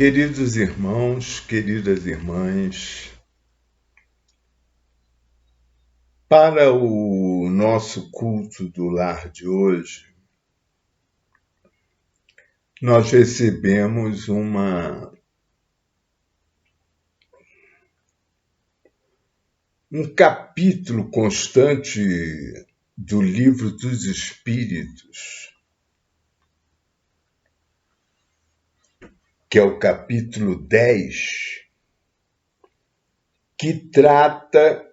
Queridos irmãos, queridas irmãs, para o nosso culto do lar de hoje, nós recebemos um capítulo constante do Livro dos Espíritos, que é o capítulo 10, que trata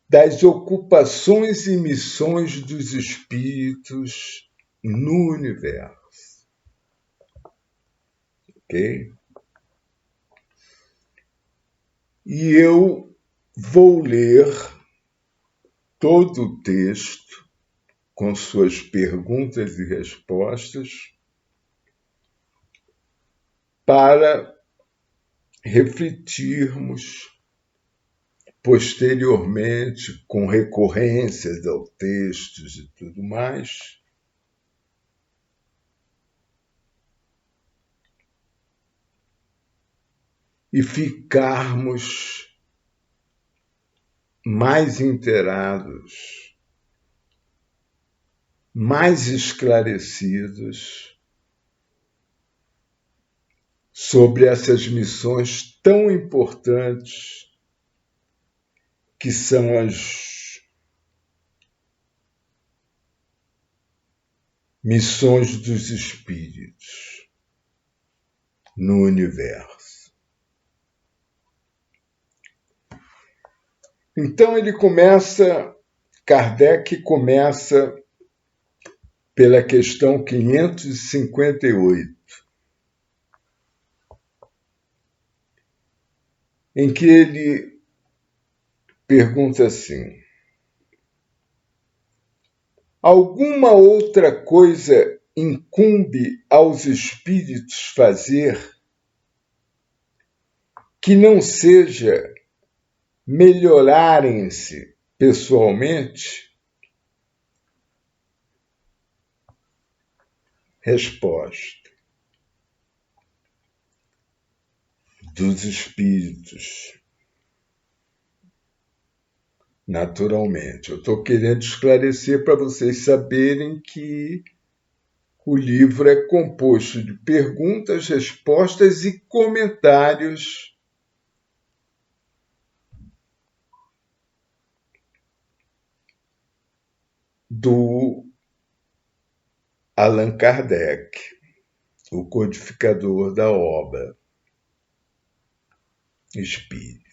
das ocupações e missões dos espíritos no universo. Ok? E eu vou ler todo o texto com suas perguntas e respostas para refletirmos posteriormente, com recorrências ao texto e tudo mais, e ficarmos mais inteirados, mais esclarecidos sobre essas missões tão importantes que são as missões dos espíritos no universo. Então Kardec começa pela questão 558, em que ele pergunta assim: alguma outra coisa incumbe aos espíritos fazer que não seja melhorarem-se pessoalmente? Resposta dos espíritos. Naturalmente, eu estou querendo esclarecer para vocês saberem que o livro é composto de perguntas, respostas e comentários do Allan Kardec, o codificador da obra espírita.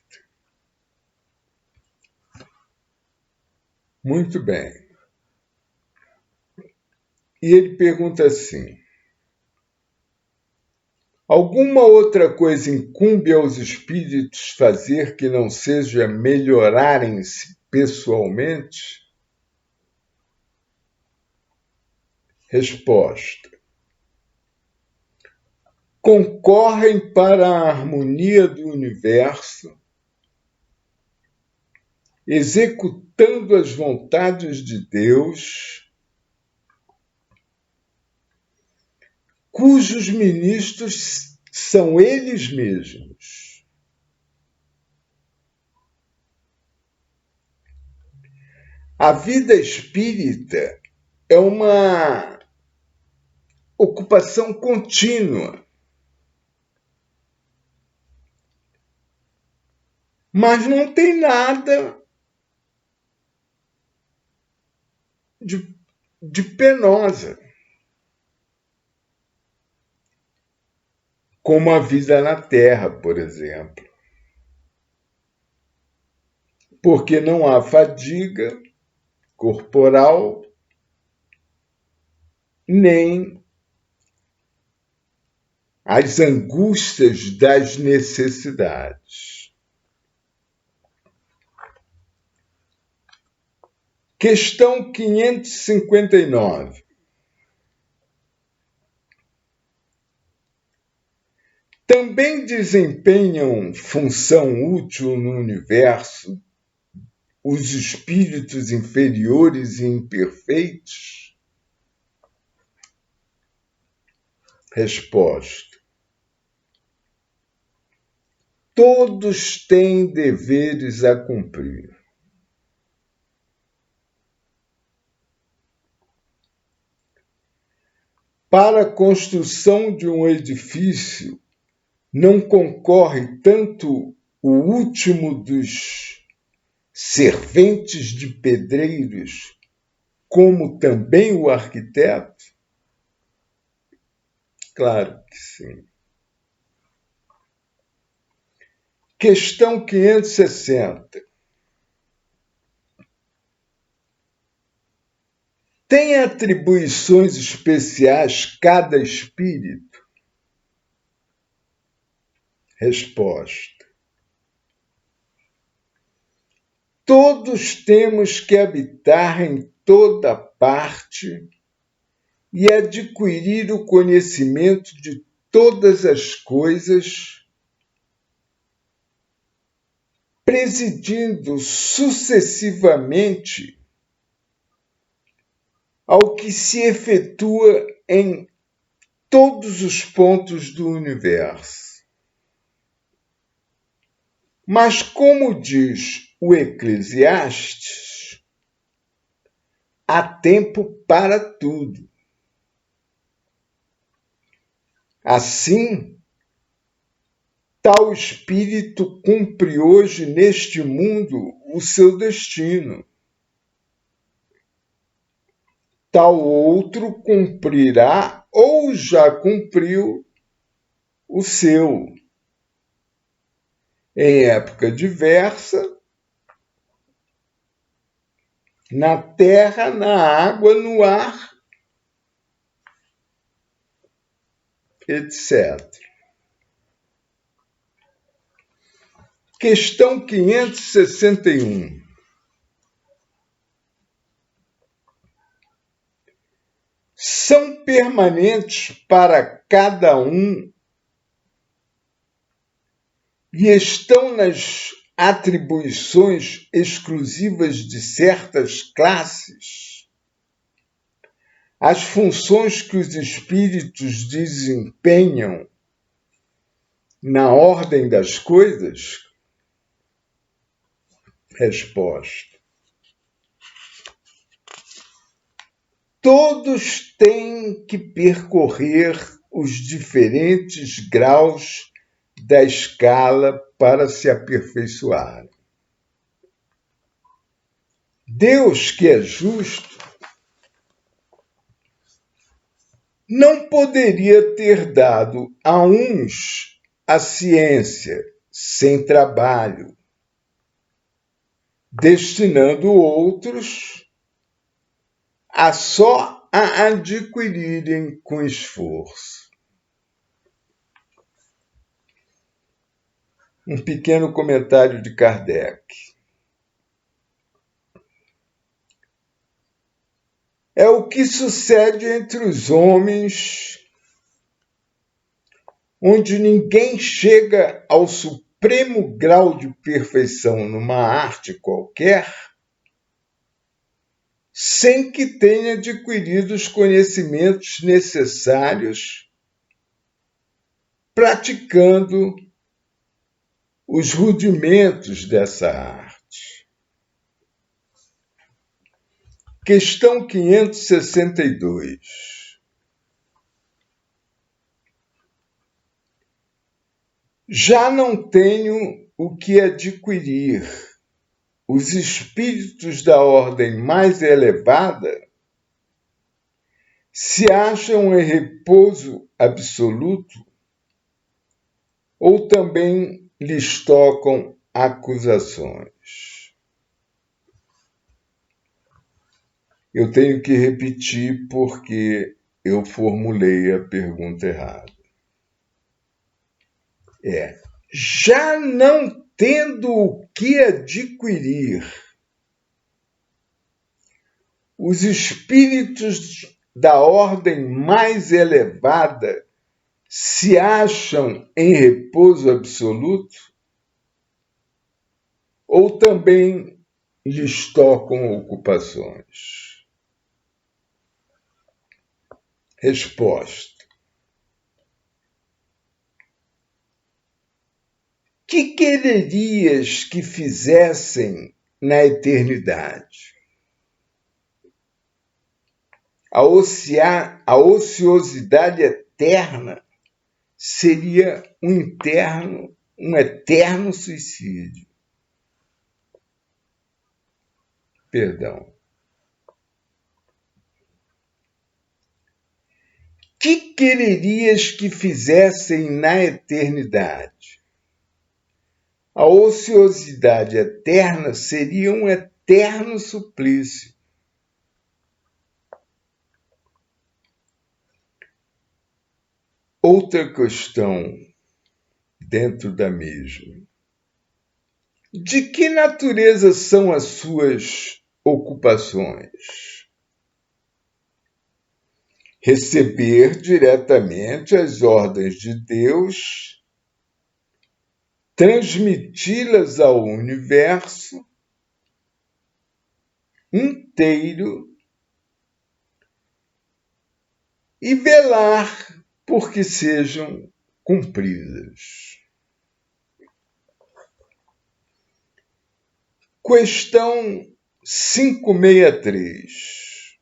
Muito bem. E ele pergunta assim: alguma outra coisa incumbe aos espíritos fazer que não seja melhorarem-se pessoalmente? Resposta: concorrem para a harmonia do universo, executando as vontades de Deus, cujos ministros são eles mesmos. A vida espírita é uma ocupação contínua, mas não tem nada de penosa, como a vida na Terra, por exemplo. Porque não há fadiga corporal, nem as angústias das necessidades. Questão 559. Também desempenham função útil no universo os espíritos inferiores e imperfeitos? Resposta: todos têm deveres a cumprir. Para a construção de um edifício, não concorre tanto o último dos serventes de pedreiros, como também o arquiteto? Claro que sim. Questão 560. Tem atribuições especiais cada espírito? Resposta. Todos temos que habitar em toda parte e adquirir o conhecimento de todas as coisas, presidindo sucessivamente ao que se efetua em todos os pontos do universo. Mas, como diz o Eclesiastes, há tempo para tudo. Assim, tal espírito cumpre hoje neste mundo o seu destino. Tal outro cumprirá ou já cumpriu o seu, em época diversa, na terra, na água, no ar, etc. Questão 561. São permanentes para cada um e estão nas atribuições exclusivas de certas classes as funções que os espíritos desempenham na ordem das coisas? Resposta. Todos têm que percorrer os diferentes graus da escala para se aperfeiçoar. Deus, que é justo, não poderia ter dado a uns a ciência sem trabalho, destinando outros a só a adquirirem com esforço. Um pequeno comentário de Kardec. É o que sucede entre os homens, onde ninguém chega ao supremo grau de perfeição numa arte qualquer, sem que tenha adquirido os conhecimentos necessários, praticando os rudimentos dessa arte. Questão 562. Já não tenho o que adquirir. Os espíritos da ordem mais elevada se acham em repouso absoluto ou também lhes tocam acusações? Eu tenho que repetir porque eu formulei a pergunta errada. Já não tendo o que adquirir, os espíritos da ordem mais elevada se acham em repouso absoluto ou também lhes tocam ocupações? Resposta. Que quererias que fizessem na eternidade? A ociosidade eterna seria um eterno suicídio. Perdão. Que quererias que fizessem na eternidade? A ociosidade eterna seria um eterno suplício. Outra questão dentro da mesma. De que natureza são as suas ocupações? Receber diretamente as ordens de Deus, transmiti-las ao universo inteiro e velar por que sejam cumpridas. Questão 563.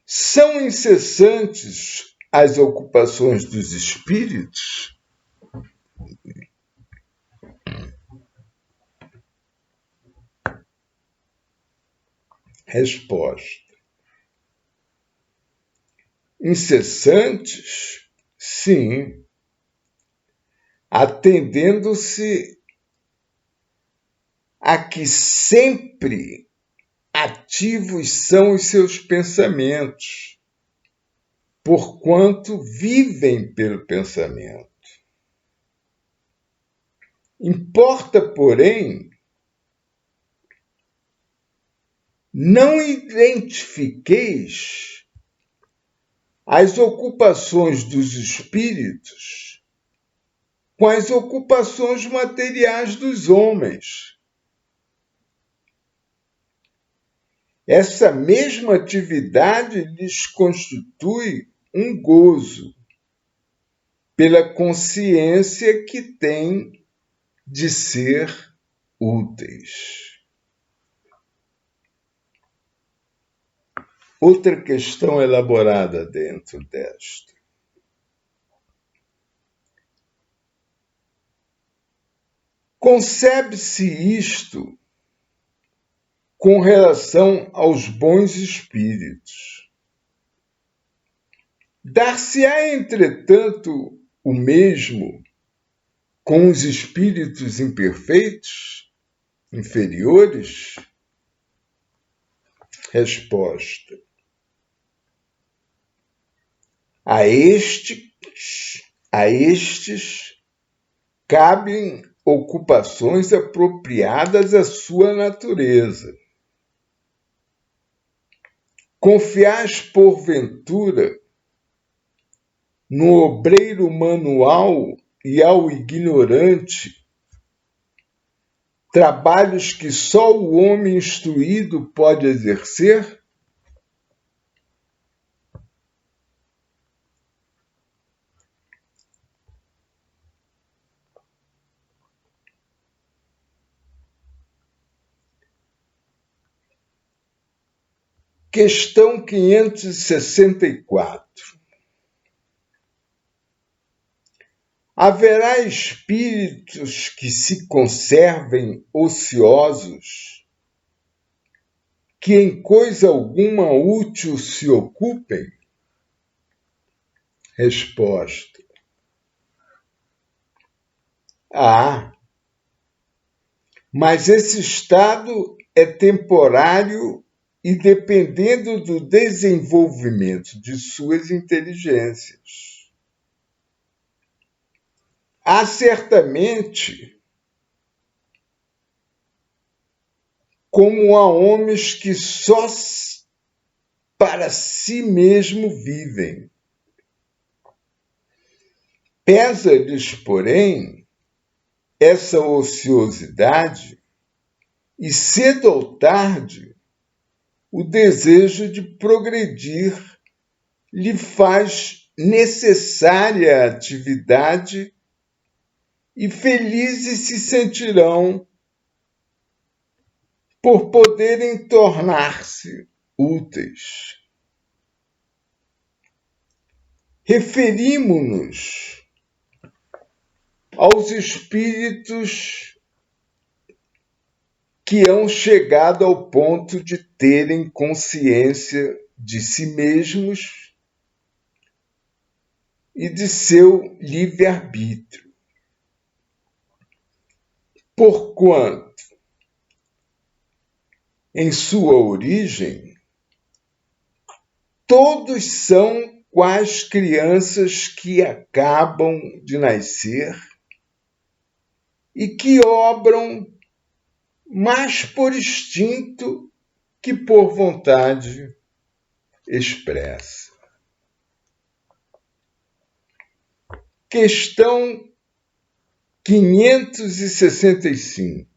São incessantes as ocupações dos espíritos? Resposta. Incessantes? Sim, atendendo-se a que sempre ativos são os seus pensamentos, porquanto vivem pelo pensamento. Importa, porém, não identifiqueis as ocupações dos espíritos com as ocupações materiais dos homens. Essa mesma atividade lhes constitui um gozo, pela consciência que têm de ser úteis. Outra questão elaborada dentro desta. Concebe-se isto com relação aos bons espíritos. Dar-se-á, entretanto, o mesmo com os espíritos imperfeitos, inferiores? Resposta. A estes cabem ocupações apropriadas à sua natureza. Confiais, porventura, no obreiro manual e ao ignorante trabalhos que só o homem instruído pode exercer? Questão 564. Haverá espíritos que se conservem ociosos, que em coisa alguma útil se ocupem? Resposta. Mas esse estado é temporário e dependendo do desenvolvimento de suas inteligências. Há certamente como há homens que só para si mesmo vivem. Pesa-lhes, porém, essa ociosidade e cedo ou tarde o desejo de progredir lhe faz necessária atividade e felizes se sentirão por poderem tornar-se úteis. Referimos-nos aos espíritos que hão chegado ao ponto de terem consciência de si mesmos e de seu livre-arbítrio. Porquanto, em sua origem, todos são quais crianças que acabam de nascer e que obram mais por instinto que por vontade expressa. Questão 565.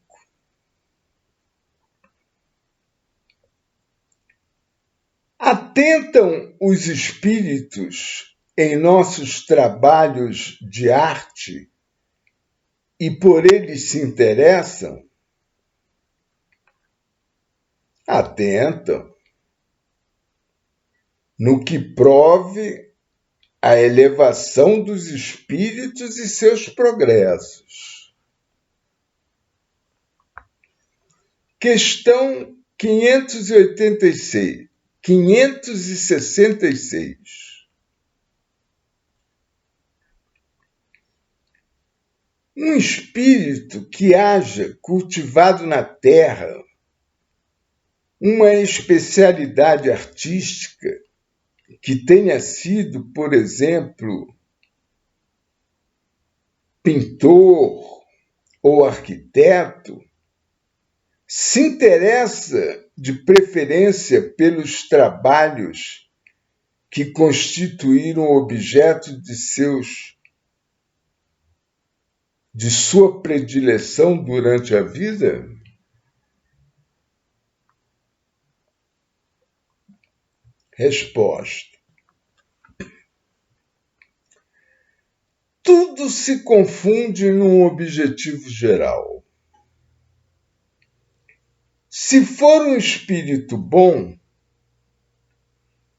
Atentam os espíritos em nossos trabalhos de arte e por eles se interessam? Atentam, no que prove a elevação dos espíritos e seus progressos. Questão 566. Um espírito que haja cultivado na terra uma especialidade artística, que tenha sido, por exemplo, pintor ou arquiteto, se interessa de preferência pelos trabalhos que constituíram objeto de sua predileção durante a vida? Resposta. Tudo se confunde num objetivo geral. Se for um espírito bom,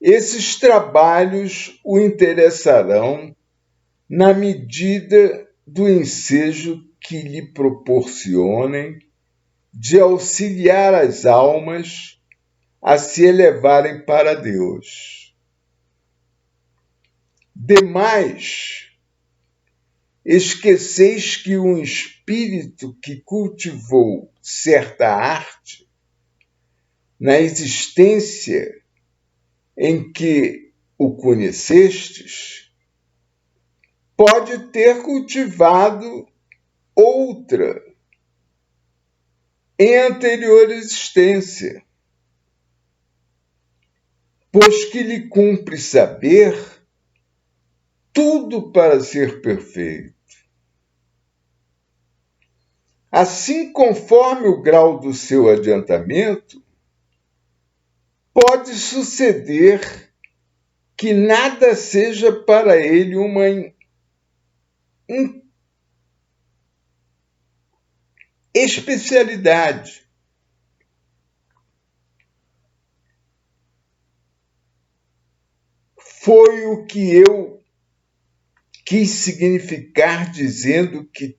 esses trabalhos o interessarão na medida do ensejo que lhe proporcionem de auxiliar as almas a se elevarem para Deus. Demais, esqueceis que um espírito que cultivou certa arte, na existência em que o conhecestes, pode ter cultivado outra em anterior existência, pois que lhe cumpre saber tudo para ser perfeito. Assim, conforme o grau do seu adiantamento, pode suceder que nada seja para ele uma especialidade. Foi o que eu quis significar dizendo que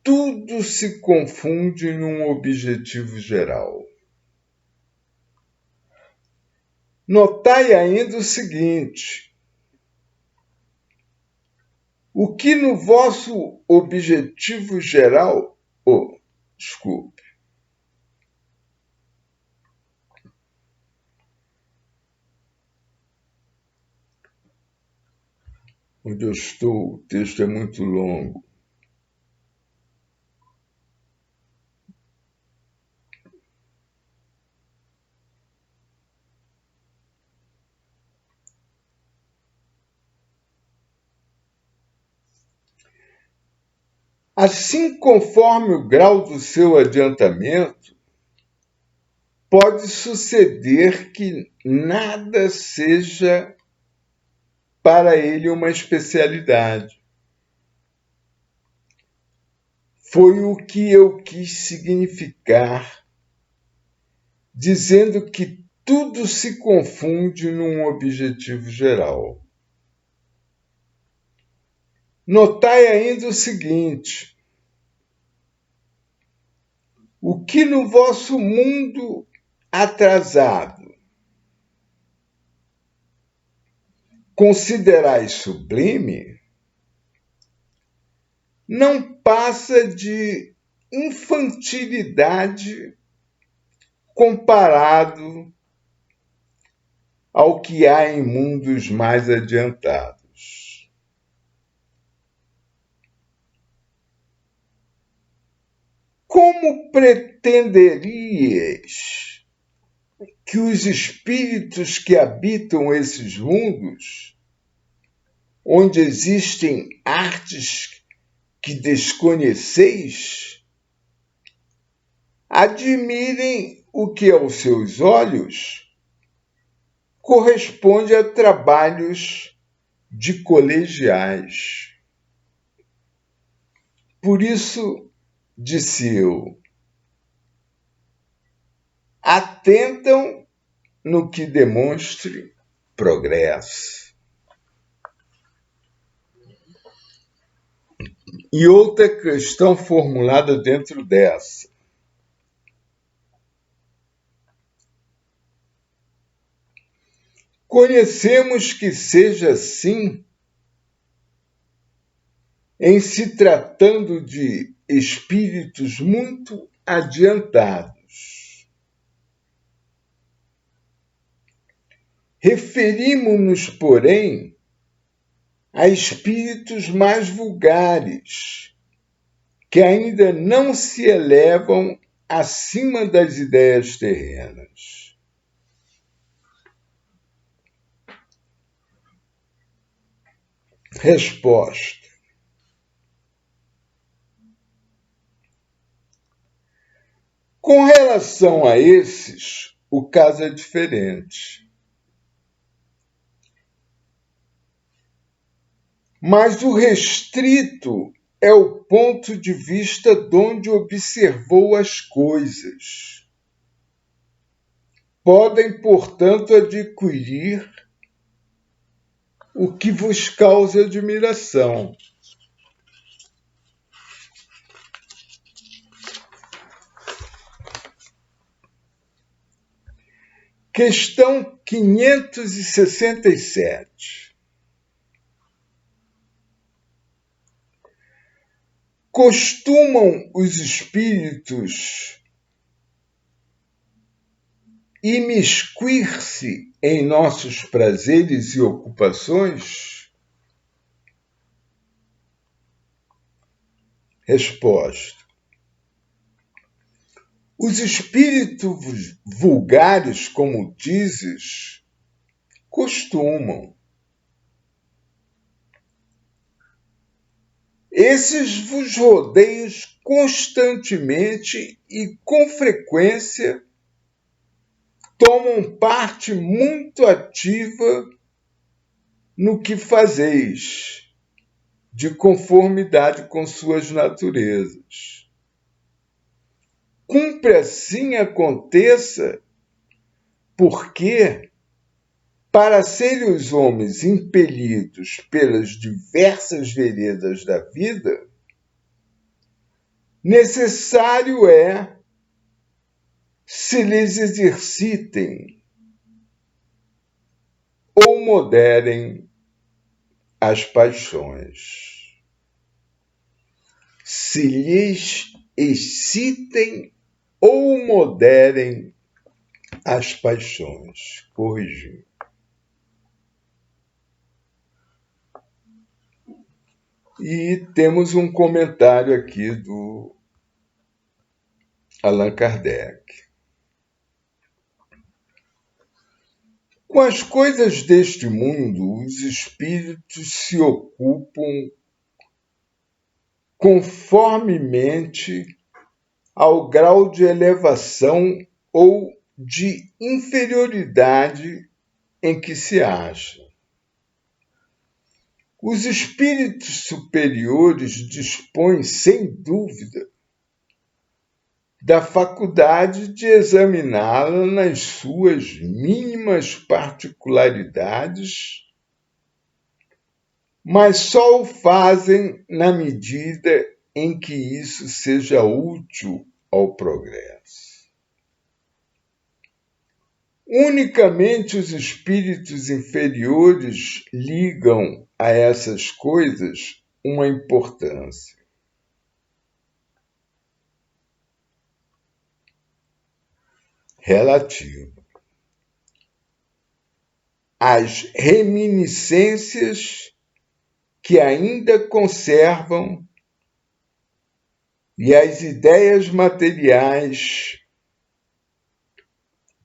tudo se confunde num objetivo geral. Notai ainda o seguinte: o que no vosso objetivo geral... desculpe. Onde eu estou, o texto é muito longo. Assim, conforme o grau do seu adiantamento, pode suceder que nada seja para ele uma especialidade. Foi o que eu quis significar, dizendo que tudo se confunde num objetivo geral. Notai ainda o seguinte: o que no vosso mundo atrasado considerais sublime, não passa de infantilidade comparado ao que há em mundos mais adiantados. Como pretenderíeis que os espíritos que habitam esses mundos, onde existem artes que desconheceis, admirem o que aos seus olhos corresponde a trabalhos de colegiais? Por isso, disse eu, atentam no que demonstre progresso. E outra questão formulada dentro dessa: conhecemos que seja assim em se tratando de espíritos muito adiantados. Referimos-nos, porém, a espíritos mais vulgares, que ainda não se elevam acima das ideias terrenas. Resposta: com relação a esses, o caso é diferente. Mas o restrito é o ponto de vista de onde observou as coisas. Podem, portanto, adquirir o que vos causa admiração. Questão 567. Costumam os espíritos imiscuir-se em nossos prazeres e ocupações? Resposta: os espíritos vulgares, como dizes, costumam. Esses vos rodeiam constantemente e, com frequência, tomam parte muito ativa no que fazeis, de conformidade com suas naturezas. Cumpre assim aconteça, porque, para serem os homens impelidos pelas diversas veredas da vida, necessário é se lhes exercitem ou moderem as paixões. Se lhes excitem ou moderem as paixões. Corrigir. E temos um comentário aqui do Allan Kardec. Com as coisas deste mundo, os espíritos se ocupam conformemente ao grau de elevação ou de inferioridade em que se acham. Os espíritos superiores dispõem, sem dúvida, da faculdade de examiná-la nas suas mínimas particularidades, mas só o fazem na medida em que isso seja útil ao progresso. Unicamente os espíritos inferiores ligam a essas coisas uma importância. Relativa. As reminiscências que ainda conservam e as ideias materiais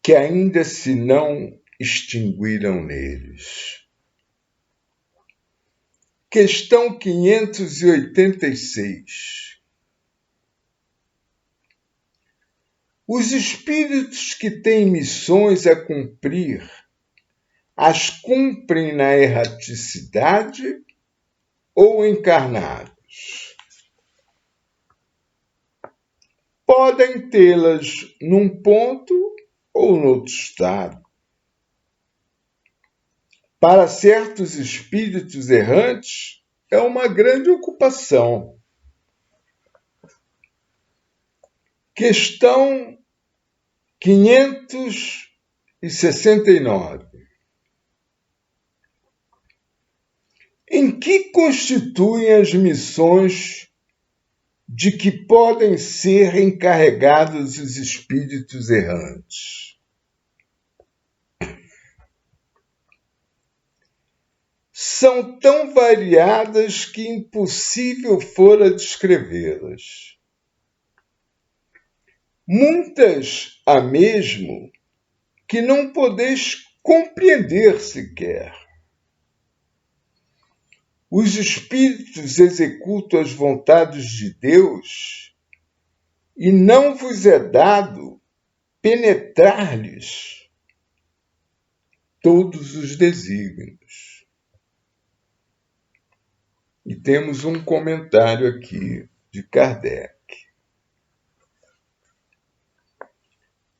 que ainda se não extinguiram neles. Questão 586. Os espíritos que têm missões a cumprir, as cumprem na erraticidade ou encarnados? Podem tê-las num ponto ou no outro estado. Para certos espíritos errantes, é uma grande ocupação. Questão 569. Em que constituem as missões de que podem ser encarregados os espíritos errantes? São tão variadas que impossível fora descrevê-las. Muitas há mesmo que não podeis compreender sequer. Os espíritos executam as vontades de Deus e não vos é dado penetrar-lhes todos os desígnios. E temos um comentário aqui de Kardec.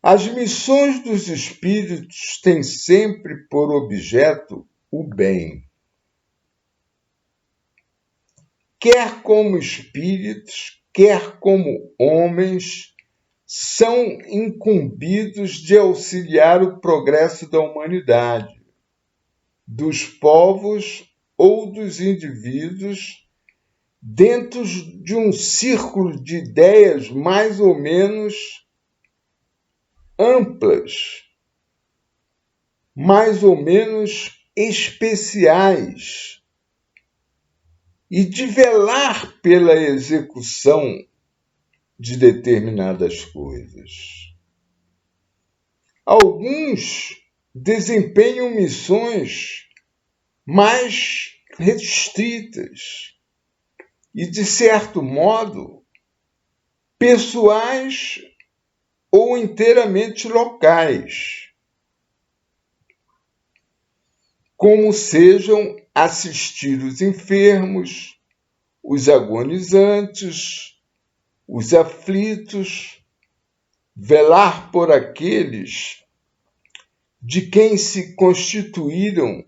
As missões dos espíritos têm sempre por objeto o bem. Quer como espíritos, quer como homens, são incumbidos de auxiliar o progresso da humanidade, dos povos ou dos indivíduos, dentro de um círculo de ideias mais ou menos amplas, mais ou menos especiais, e de velar pela execução de determinadas coisas. Alguns desempenham missões mais restritas e, de certo modo, pessoais ou inteiramente locais, como sejam assistir os enfermos, os agonizantes, os aflitos, velar por aqueles de quem se constituíram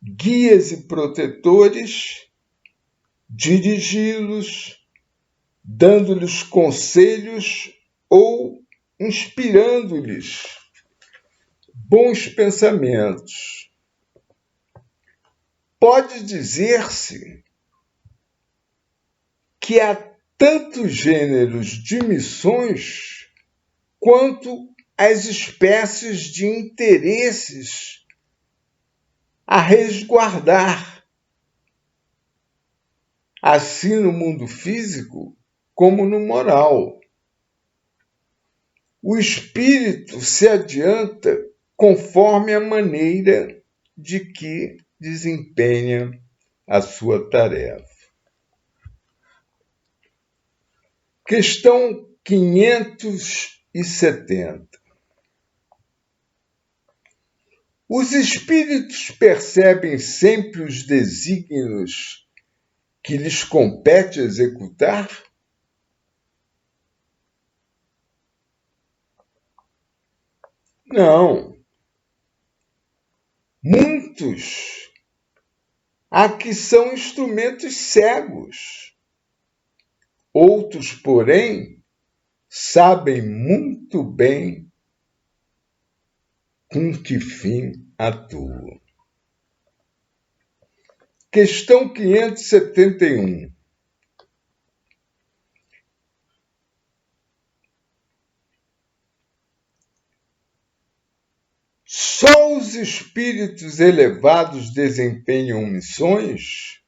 guias e protetores, dirigi-los, dando-lhes conselhos ou inspirando-lhes bons pensamentos. Pode dizer-se que há tantos gêneros de missões quanto as espécies de interesses a resguardar, assim no mundo físico como no moral. O espírito se adianta conforme a maneira de que desempenha a sua tarefa. Questão 570. Os espíritos percebem sempre os desígnios que lhes compete executar? Não. Muitos há que são instrumentos cegos. Outros, porém, sabem muito bem com que fim atuam. Questão 571. Só os espíritos elevados desempenham missões?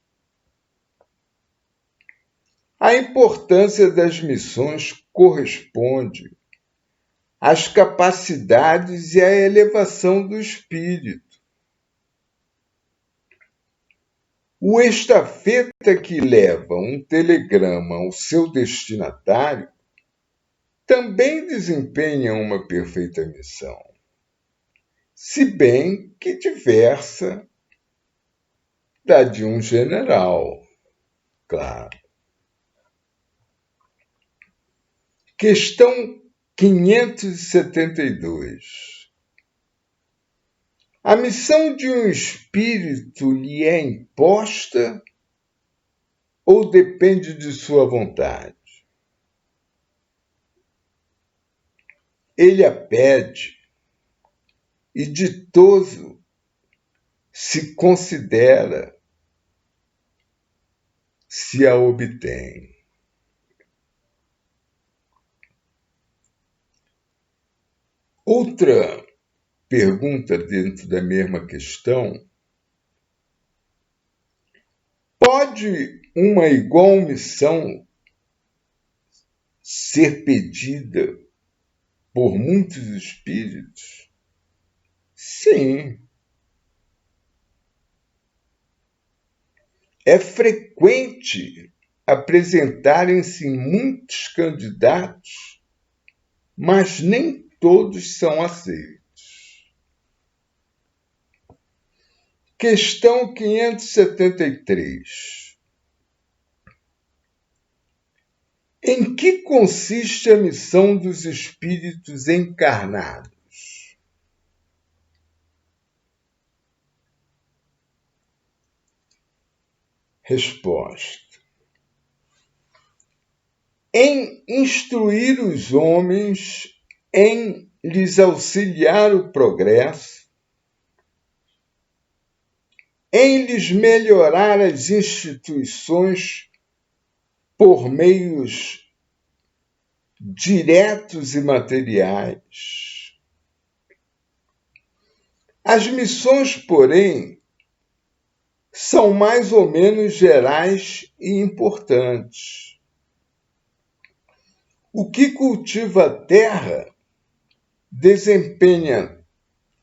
A importância das missões corresponde às capacidades e à elevação do espírito. O estafeta que leva um telegrama ao seu destinatário também desempenha uma perfeita missão, se bem que diversa da de um general, claro. Questão 572. A missão de um espírito lhe é imposta ou depende de sua vontade? Ele a pede e ditoso se considera se a obtém. Outra pergunta dentro da mesma questão: pode uma igual missão ser pedida por muitos espíritos? Sim. É frequente apresentarem-se muitos candidatos, mas nem todos são aceitos. Questão 573. Em que consiste a missão dos espíritos encarnados? Resposta: em instruir os homens, em lhes auxiliar o progresso, em lhes melhorar as instituições por meios diretos e materiais. As missões, porém, são mais ou menos gerais e importantes. O que cultiva a terra desempenha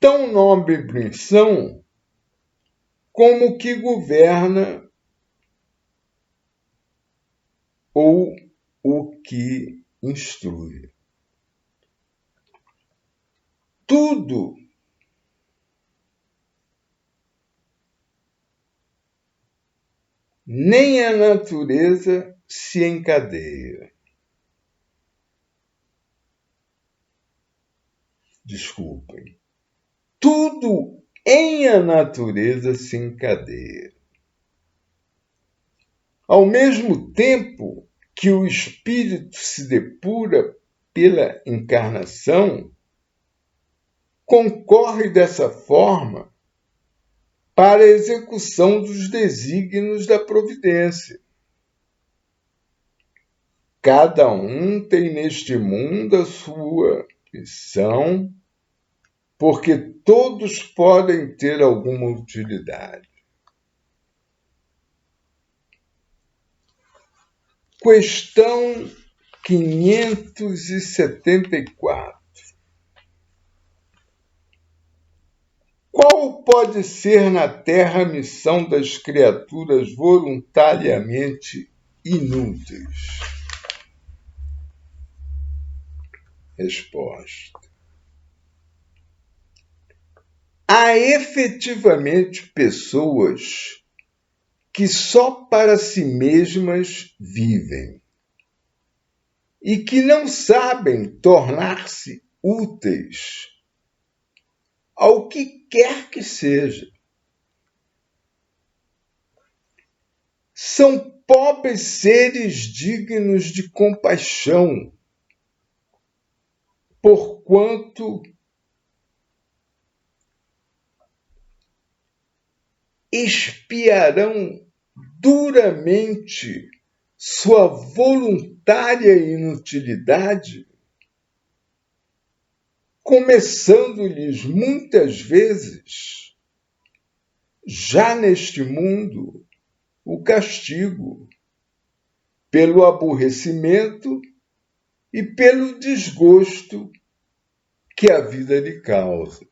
tão nobre missão como o que governa ou o que instrui. Tudo nem a natureza se encadeia. Desculpem. Tudo em a natureza se encadeia. Ao mesmo tempo que o espírito se depura pela encarnação, concorre dessa forma para a execução dos desígnios da providência. Cada um tem neste mundo a sua missão, porque todos podem ter alguma utilidade. Questão 574. Qual pode ser na Terra a missão das criaturas voluntariamente inúteis? Resposta: há efetivamente pessoas que só para si mesmas vivem e que não sabem tornar-se úteis ao que quer que seja. São pobres seres dignos de compaixão, porquanto expiarão duramente sua voluntária inutilidade, começando-lhes muitas vezes, já neste mundo, o castigo, pelo aborrecimento e pelo desgosto que a vida lhe causa.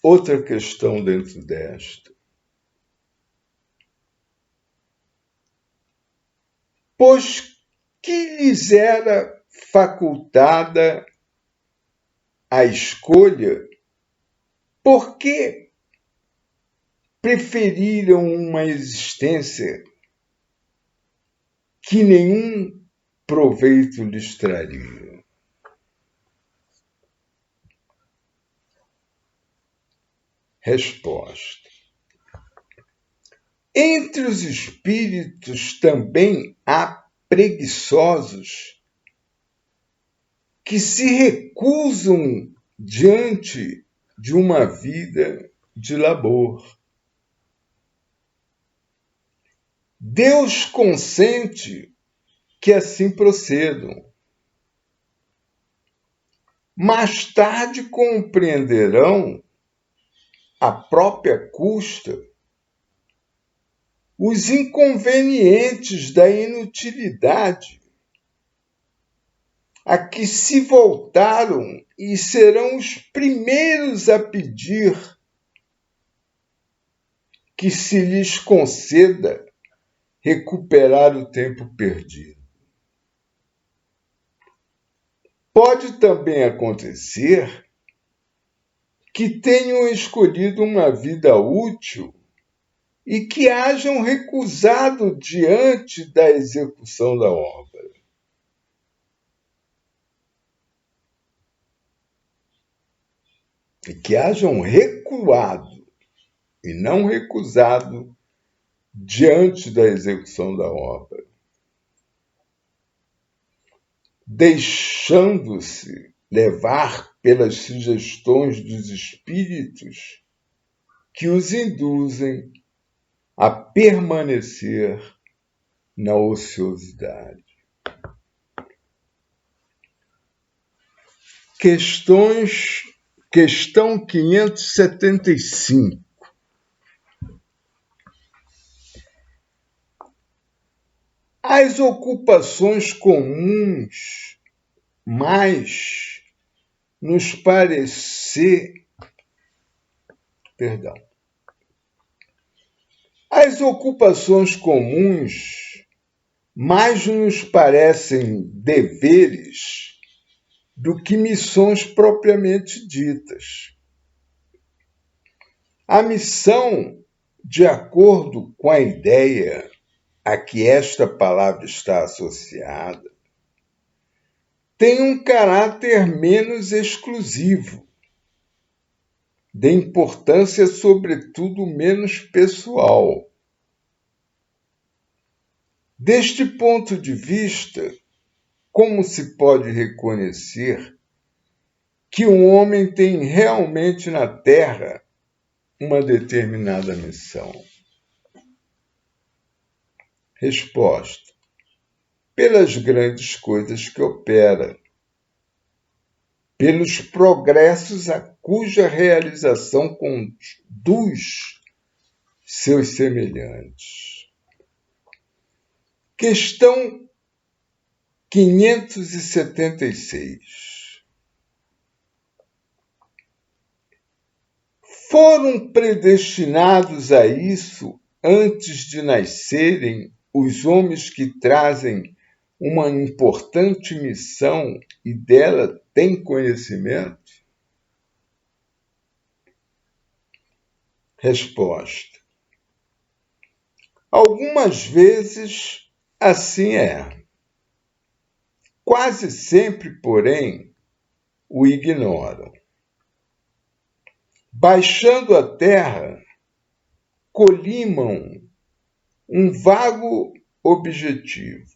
Outra questão dentro desta. Pois que lhes era facultada a escolha, por que preferiram uma existência que nenhum proveito lhes traria? Resposta. Entre os espíritos também há preguiçosos que se recusam diante de uma vida de labor. Deus consente que assim procedam. Mais tarde compreenderão, à própria custa, os inconvenientes da inutilidade a que se voltaram e serão os primeiros a pedir que se lhes conceda recuperar o tempo perdido. Pode também acontecer que tenham escolhido uma vida útil e que hajam recusado diante da execução da obra. E que hajam recuado e não recusado diante da execução da obra, deixando-se levar pelas sugestões dos espíritos que os induzem a permanecer na ociosidade. Questão 575. As ocupações comuns mais nos As ocupações comuns mais nos parecem deveres do que missões propriamente ditas. A missão, de acordo com a ideia a que esta palavra está associada, tem um caráter menos exclusivo, de importância, sobretudo, menos pessoal. Deste ponto de vista, como se pode reconhecer que um homem tem realmente na Terra uma determinada missão? Resposta. Pelas grandes coisas que opera, pelos progressos a cuja realização conduz seus semelhantes. Questão 576. Foram predestinados a isso antes de nascerem os homens que trazem uma importante missão e dela tem conhecimento? Resposta: algumas vezes assim é. Quase sempre, porém, o ignoram. Baixando a terra, colimam um vago objetivo.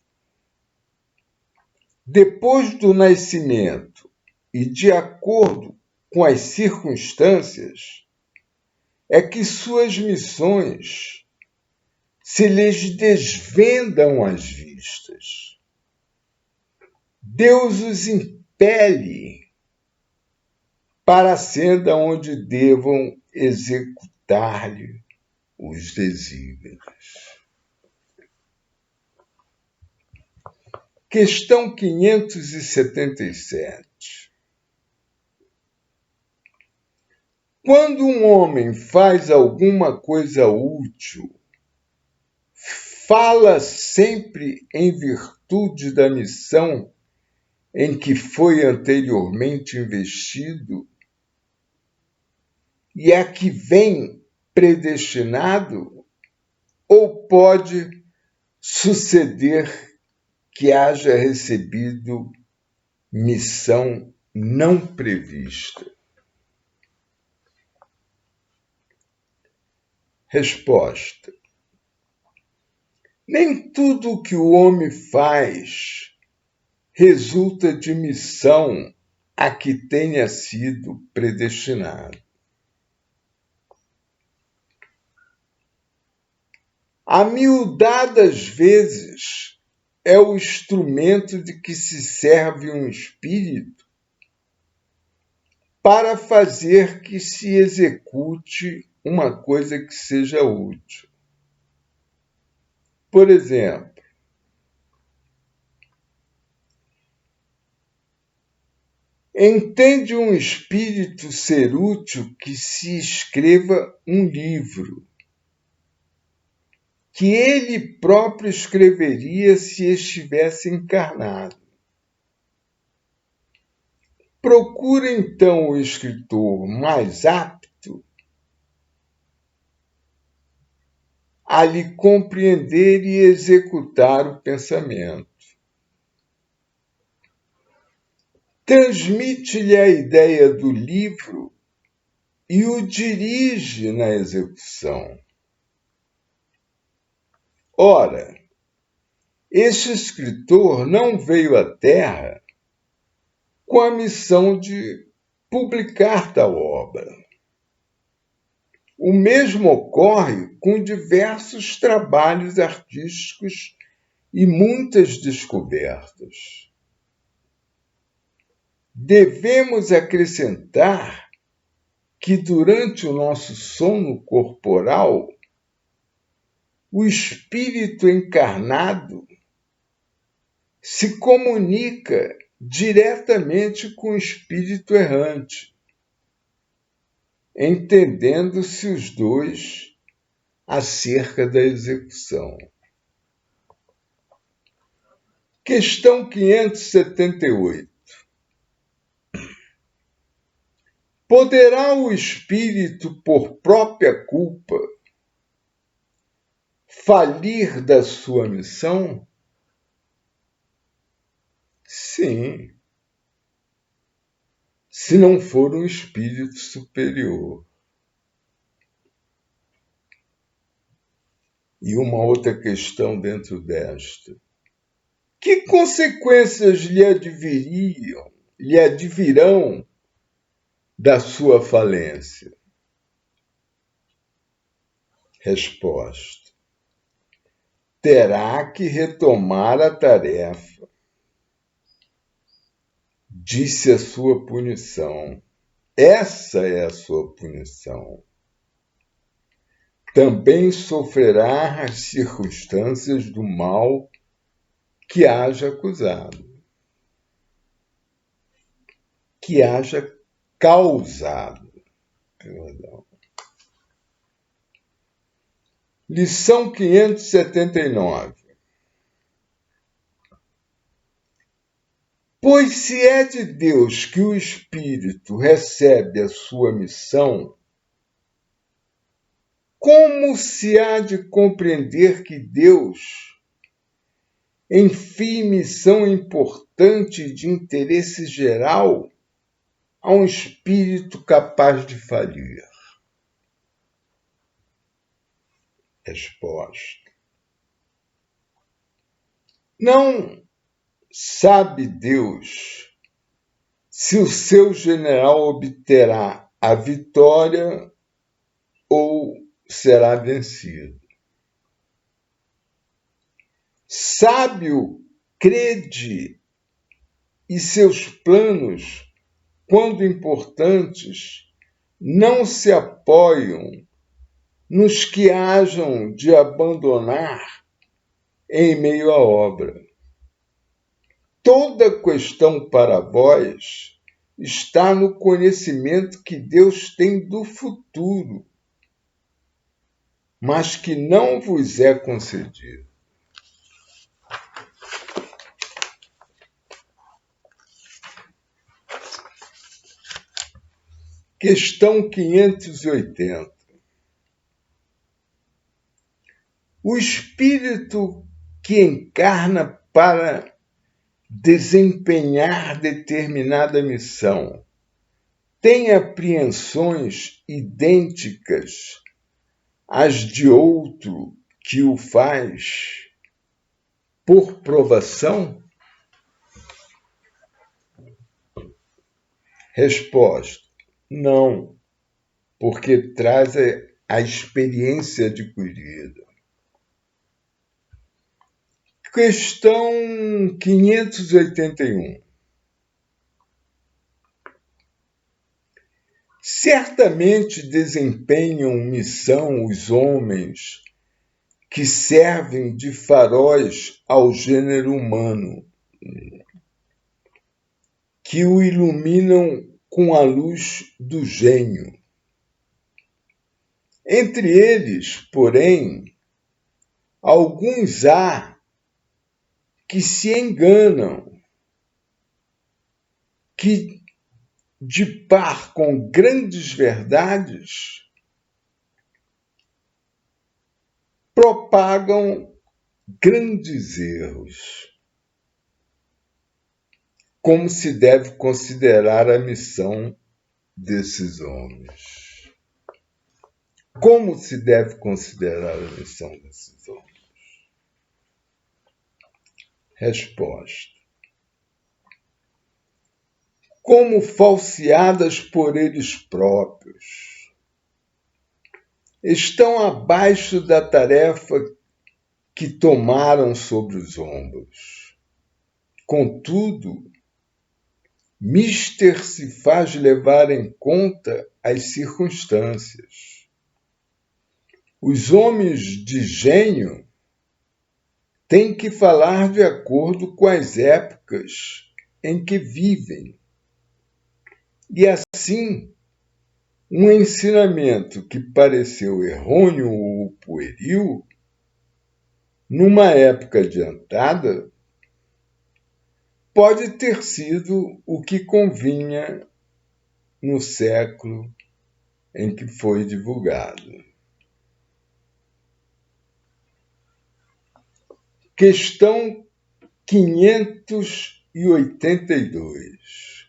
Depois do nascimento e de acordo com as circunstâncias, é que suas missões se lhes desvendam às vistas. Deus os impele para a senda onde devam executar-lhe os desígnios. Questão 577. Quando um homem faz alguma coisa útil, fala sempre em virtude da missão em que foi anteriormente investido e a que vem predestinado, ou pode suceder que haja recebido missão não prevista? Resposta: nem tudo o que o homem faz resulta de missão a que tenha sido predestinado. Amiudadas vezes é o instrumento de que se serve um espírito para fazer que se execute uma coisa que seja útil. Por exemplo, entende um espírito ser útil que se escreva um livro, que ele próprio escreveria se estivesse encarnado. Procura então o escritor mais apto a lhe compreender e executar o pensamento. Transmite-lhe a ideia do livro e o dirige na execução. Ora, este escritor não veio à Terra com a missão de publicar tal obra. O mesmo ocorre com diversos trabalhos artísticos e muitas descobertas. Devemos acrescentar que durante o nosso sono corporal, o espírito encarnado se comunica diretamente com o espírito errante, entendendo-se os dois acerca da execução. Questão 578. Poderá o espírito, por própria culpa, falir da sua missão? Sim, se não for um espírito superior. E uma outra questão dentro desta: que consequências lhe advirão da sua falência? Resposta: terá que retomar a tarefa. Disse a sua punição. Essa é a sua punição. Também sofrerá as circunstâncias do mal que haja acusado, que haja causado. Perdão. Lição 579. Pois se é de Deus que o Espírito recebe a sua missão, como se há de compreender que Deus enfie missão importante de interesse geral a um espírito capaz de falir? Resposta: não sabe Deus se o seu general obterá a vitória ou será vencido. Sábio crede e seus planos, quando importantes, não se apoiam nos que hajam de abandonar em meio à obra. Toda questão para vós está no conhecimento que Deus tem do futuro, mas que não vos é concedido. Questão 580. O espírito que encarna para desempenhar determinada missão tem apreensões idênticas às de outro que o faz por provação? Resposta: não, porque traz a experiência adquirida. Questão 581. Certamente desempenham missão os homens que servem de faróis ao gênero humano, que o iluminam com a luz do gênio. Entre eles, porém, alguns há que se enganam, que, de par com grandes verdades, propagam grandes erros. Como se deve considerar a missão desses homens? Como se deve considerar a missão desses homens? Resposta: como falseadas por eles próprios. Estão abaixo da tarefa que tomaram sobre os ombros. Contudo, mister se faz levar em conta as circunstâncias. Os homens de gênio têm que falar de acordo com as épocas em que vivem. E assim, um ensinamento que pareceu errôneo ou pueril, numa época adiantada, pode ter sido o que convinha no século em que foi divulgado. Questão 582.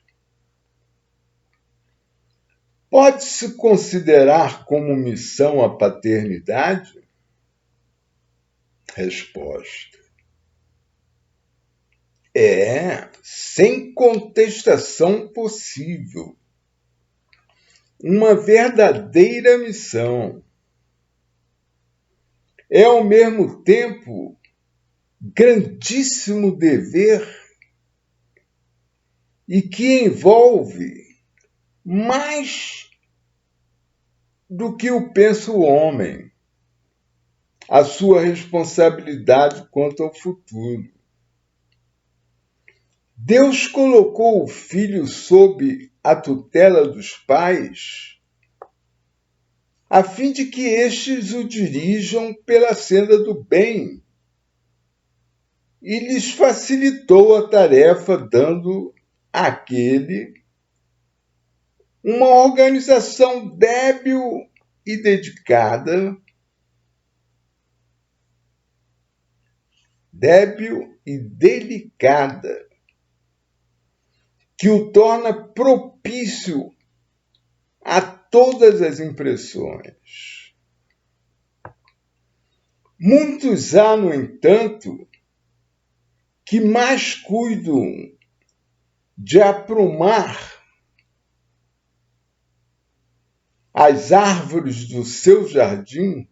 Pode-se considerar como missão a paternidade? Resposta: é, sem contestação possível, uma verdadeira missão. É, ao mesmo tempo, grandíssimo dever e que envolve mais do que o pensa o homem, a sua responsabilidade quanto ao futuro. Deus colocou o filho sob a tutela dos pais, a fim de que estes o dirijam pela senda do bem, e lhes facilitou a tarefa, dando àquele uma organização débil e dedicada, débil e delicada, que o torna propício a todas as impressões. Muitos há, no entanto, que mais cuidam de aprumar as árvores do seu jardim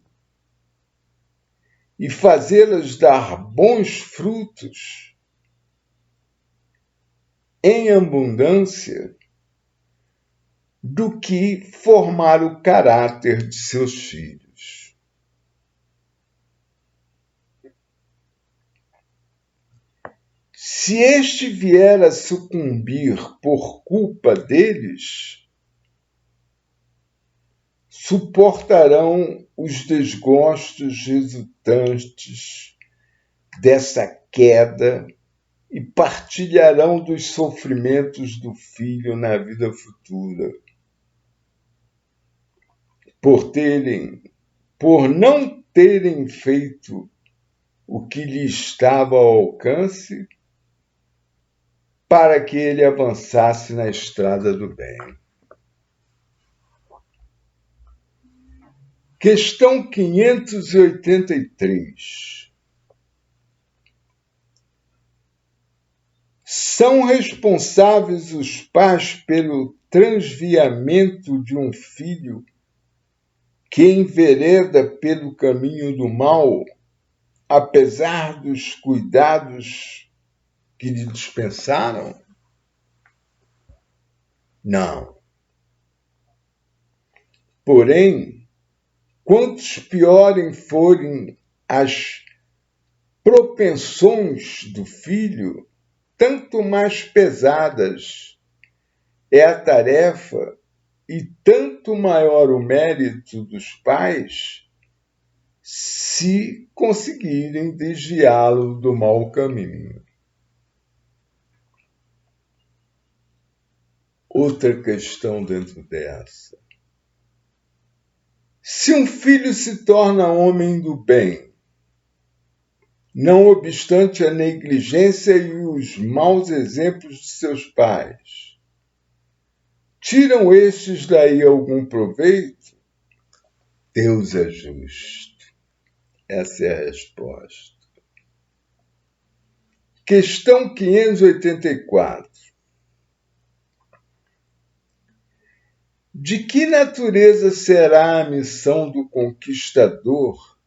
e fazê-las dar bons frutos em abundância, do que formar o caráter de seus filhos. Se este vier a sucumbir por culpa deles, suportarão os desgostos resultantes dessa queda e partilharão dos sofrimentos do filho na vida futura. Por não terem feito o que lhe estava ao alcance, para que ele avançasse na estrada do bem. Questão 583. São responsáveis os pais pelo transviamento de um filho que envereda pelo caminho do mal, apesar dos cuidados que lhe dispensaram? Não. Porém, quantos piores forem as propensões do filho, tanto mais pesadas é a tarefa e tanto maior o mérito dos pais se conseguirem desviá-lo do mau caminho. Outra questão dentro dessa. Se um filho se torna homem do bem, não obstante a negligência e os maus exemplos de seus pais, tiram estes daí algum proveito? Deus é justo. Essa é a resposta. Questão 584. De que natureza será a missão do conquistador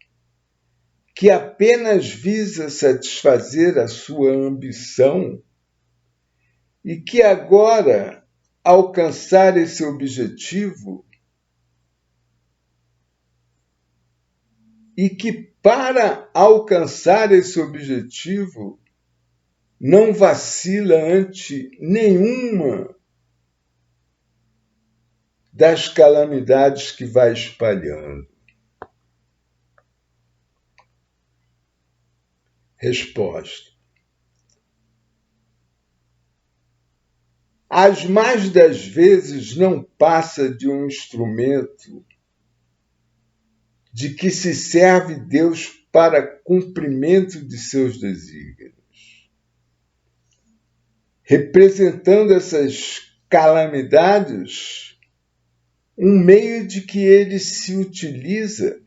que apenas visa satisfazer a sua ambição e que agora, alcançar esse objetivo, e que para alcançar esse objetivo não vacila ante nenhuma das calamidades que vai espalhando? Resposta. As mais das vezes não passa de um instrumento de que se serve Deus para cumprimento de seus desígnios, representando essas calamidades um meio de que ele se utiliza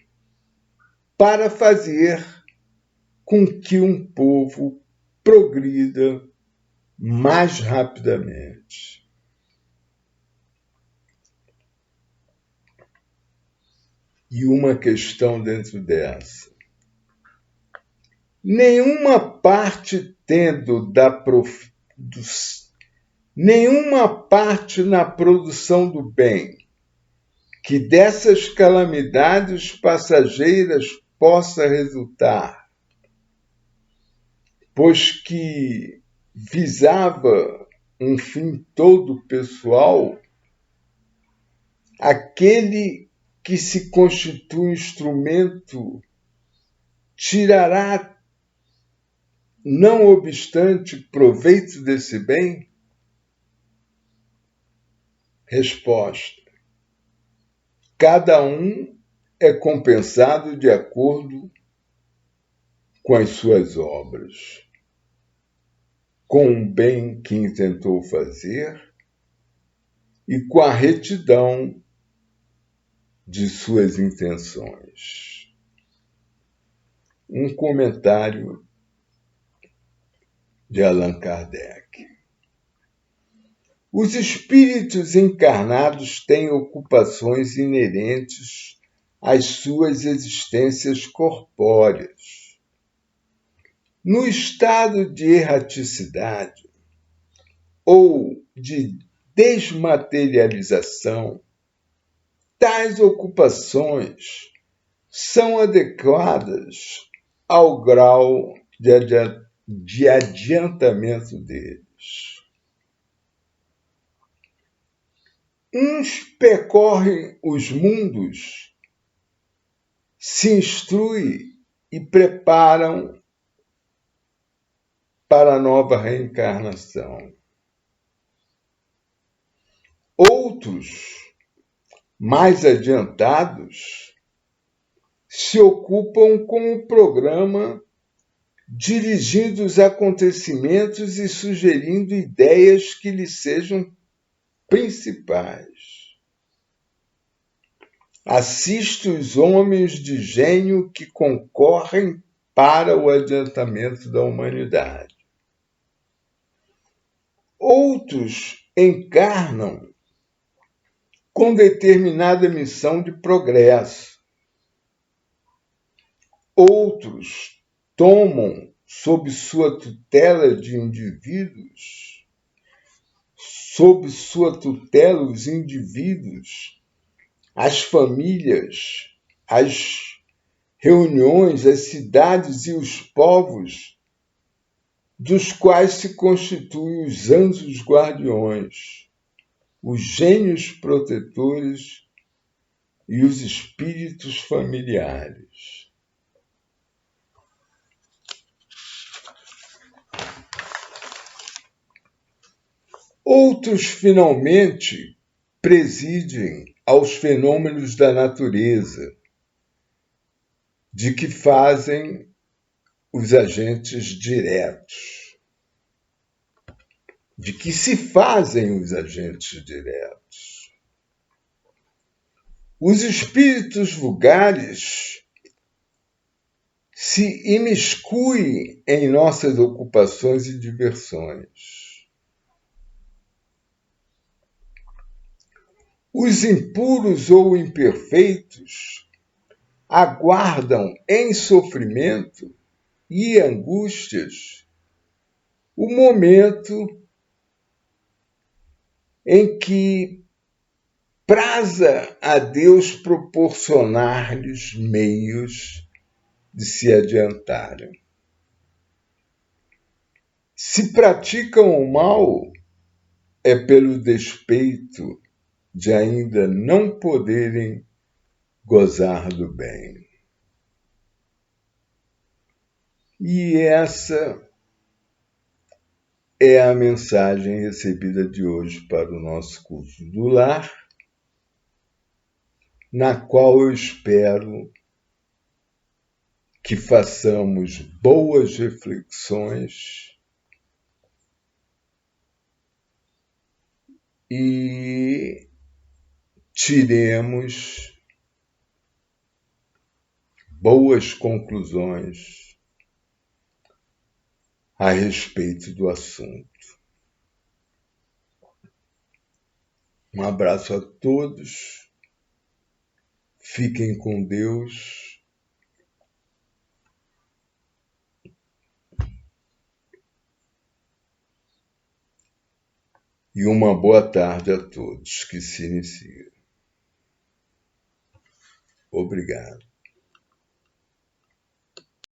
para fazer com que um povo progrida mais rapidamente. E uma questão dentro dessa. Nenhuma parte na produção do bem que dessas calamidades passageiras possa resultar, pois que visava um fim todo pessoal, aquele que se constitui instrumento tirará não obstante proveito desse bem? Resposta: cada um é compensado de acordo com as suas obras, com o bem que intentou fazer e com a retidão de suas intenções. Um comentário de Allan Kardec. Os espíritos encarnados têm ocupações inerentes às suas existências corpóreas. No estado de erraticidade ou de desmaterialização, tais ocupações são adequadas ao grau de adiantamento deles. Uns percorrem os mundos, se instruem e preparam para a nova reencarnação. Outros, mais adiantados, se ocupam com o programa, dirigindo os acontecimentos e sugerindo ideias que lhes sejam principais. Assiste os homens de gênio que concorrem para o adiantamento da humanidade. Outros encarnam com determinada missão de progresso. Outros tomam sob sua tutela de indivíduos, sob sua tutela os indivíduos, as famílias, as reuniões, as cidades e os povos, dos quais se constituem os anjos guardiões, os gênios protetores e os espíritos familiares. Outros, finalmente, presidem aos fenômenos da natureza, de que fazem os agentes diretos, de que se fazem os agentes diretos. Os espíritos vulgares se imiscuem em nossas ocupações e diversões. Os impuros ou imperfeitos aguardam em sofrimento e angústias o momento em que praza a Deus proporcionar-lhes meios de se adiantarem. Se praticam o mal, é pelo despeito de ainda não poderem gozar do bem. E essa é a mensagem recebida de hoje para o nosso curso do lar, na qual eu espero que façamos boas reflexões e tiremos boas conclusões a respeito do assunto. Um abraço a todos, fiquem com Deus e uma boa tarde a todos que se iniciam. Obrigado.